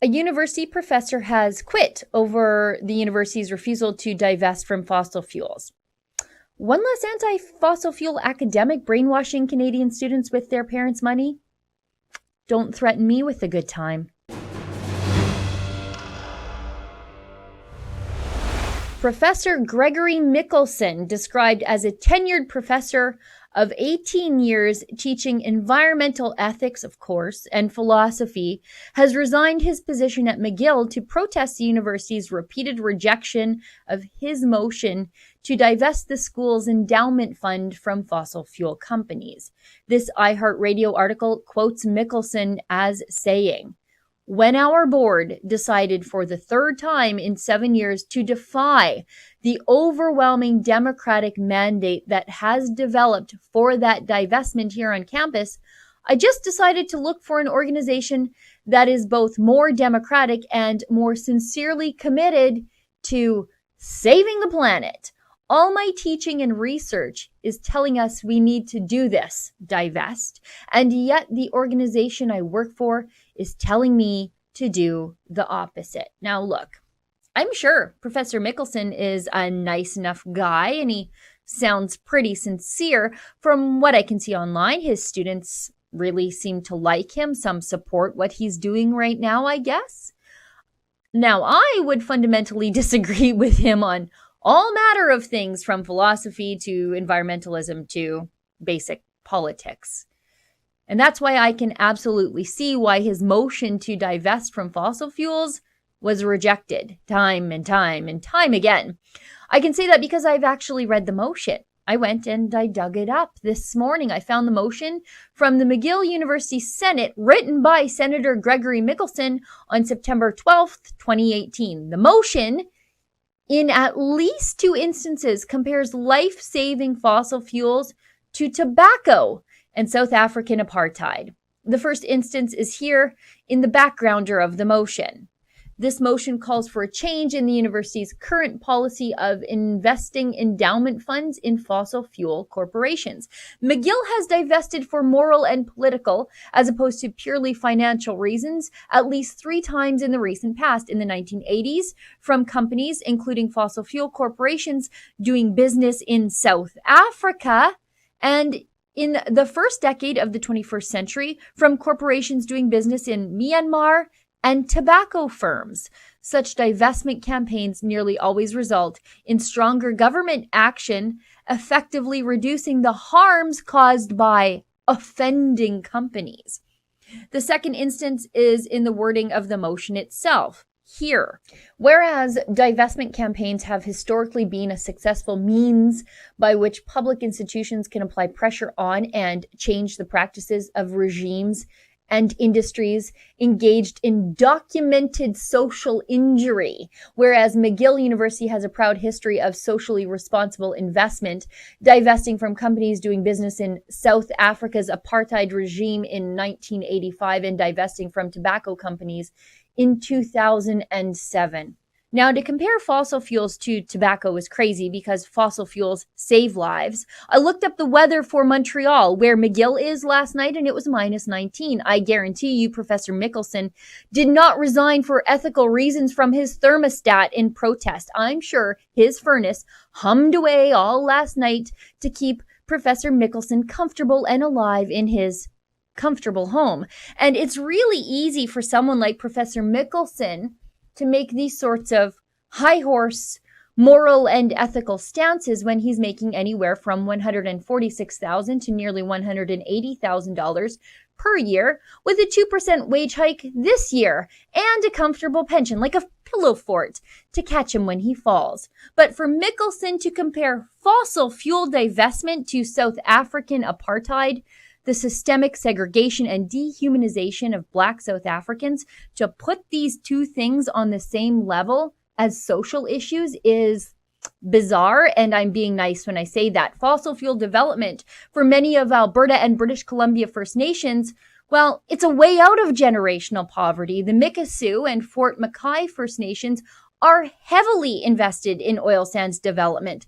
A university professor has quit over the university's refusal to divest from fossil fuels. One less anti-fossil fuel academic brainwashing Canadian students with their parents' money? Don't threaten me with a good time. Professor Gregory Mickelson, described as a tenured professor of 18 years teaching environmental ethics, of course, and philosophy, has resigned his position at McGill to protest the university's repeated rejection of his motion to divest the school's endowment fund from fossil fuel companies. This iHeartRadio article quotes Mickelson as saying, "When our board decided for the third time in 7 years to defy the overwhelming democratic mandate that has developed for that divestment here on campus, I just decided to look for an organization that is both more democratic and more sincerely committed to saving the planet. All my teaching and research is telling us we need to do this, divest, and yet the organization I work for is telling me to do the opposite." Now, look, I'm sure Professor Mickelson is a nice enough guy and he sounds pretty sincere. From what I can see online, his students really seem to like him. Some support what he's doing right now, I guess. Now, I would fundamentally disagree with him on all matter of things, from philosophy to environmentalism to basic politics. And that's why I can absolutely see why his motion to divest from fossil fuels was rejected time and time and time again. I can say that because I've actually read the motion. I went and I dug it up this morning. I found the motion from the McGill University Senate written by Senator Gregory Mickelson on September 12th, 2018. The motion, in at least 2 instances, compares life-saving fossil fuels to tobacco and South African apartheid. The first instance is here in the backgrounder of the motion. This motion calls for a change in the university's current policy of investing endowment funds in fossil fuel corporations. McGill has divested for moral and political, as opposed to purely financial reasons, at least 3 times in the recent past. In the 1980s, from companies, including fossil fuel corporations, doing business in South Africa, and in the first decade of the 21st century, from corporations doing business in Myanmar and tobacco firms. Such divestment campaigns nearly always result in stronger government action, effectively reducing the harms caused by offending companies. The second instance is in the wording of the motion itself. Here, whereas divestment campaigns have historically been a successful means by which public institutions can apply pressure on and change the practices of regimes and industries engaged in documented social injury, whereas McGill University has a proud history of socially responsible investment, divesting from companies doing business in South Africa's apartheid regime in 1985 and divesting from tobacco companies in 2007. Now, to compare fossil fuels to tobacco is crazy because fossil fuels save lives. I looked up the weather for Montreal, where McGill is last night, and it was -19. I guarantee you Professor Mickelson did not resign for ethical reasons from his thermostat in protest. I'm sure his furnace hummed away all last night to keep Professor Mickelson comfortable and alive in his comfortable home. And it's really easy for someone like Professor Mickelson to make these sorts of high horse moral and ethical stances when he's making anywhere from $146,000 to nearly $180,000 per year, with a 2% wage hike this year and a comfortable pension, like a pillow fort, to catch him when he falls. But for Mickelson to compare fossil fuel divestment to South African apartheid, the systemic segregation and dehumanization of Black South Africans, to put these two things on the same level as social issues is bizarre, and I'm being nice when I say that. Fossil fuel development for many of Alberta and British Columbia First Nations, well, it's a way out of generational poverty. The Mikisew and Fort McKay First Nations are heavily invested in oil sands development.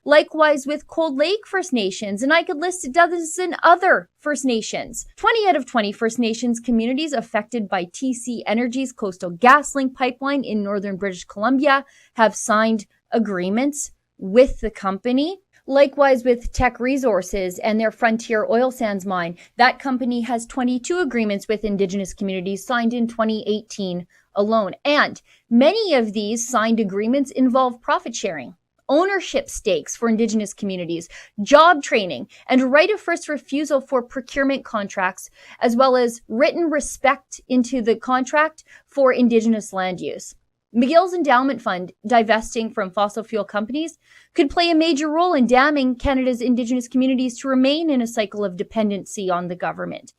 Likewise with Cold Lake First Nations, and I could list a dozen other First Nations. 20 out of 20 First Nations communities affected by TC Energy's Coastal GasLink pipeline in northern British Columbia have signed agreements with the company. Likewise with Teck Resources and their Frontier Oil Sands mine. That company has 22 agreements with Indigenous communities signed in 2018 alone. And many of these signed agreements involve profit sharing, ownership stakes for Indigenous communities, job training, and right of first refusal for procurement contracts, as well as written respect into the contract for Indigenous land use. McGill's endowment fund, divesting from fossil fuel companies, could play a major role in damning Canada's Indigenous communities to remain in a cycle of dependency on the government.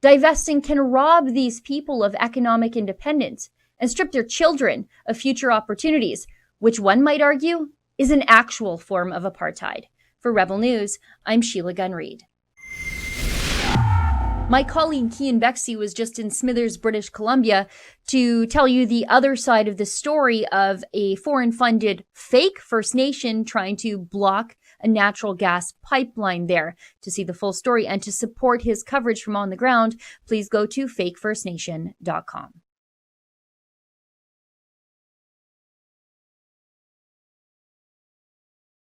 Divesting can rob these people of economic independence and strip their children of future opportunities, which one might argue is an actual form of apartheid. For Rebel News, I'm Sheila Gunn Reid. My colleague Cian Bexey was just in Smithers, British Columbia, to tell you the other side of the story of a foreign-funded fake First Nation trying to block a natural gas pipeline there. To see the full story and to support his coverage from on the ground, please go to fakefirstnation.com.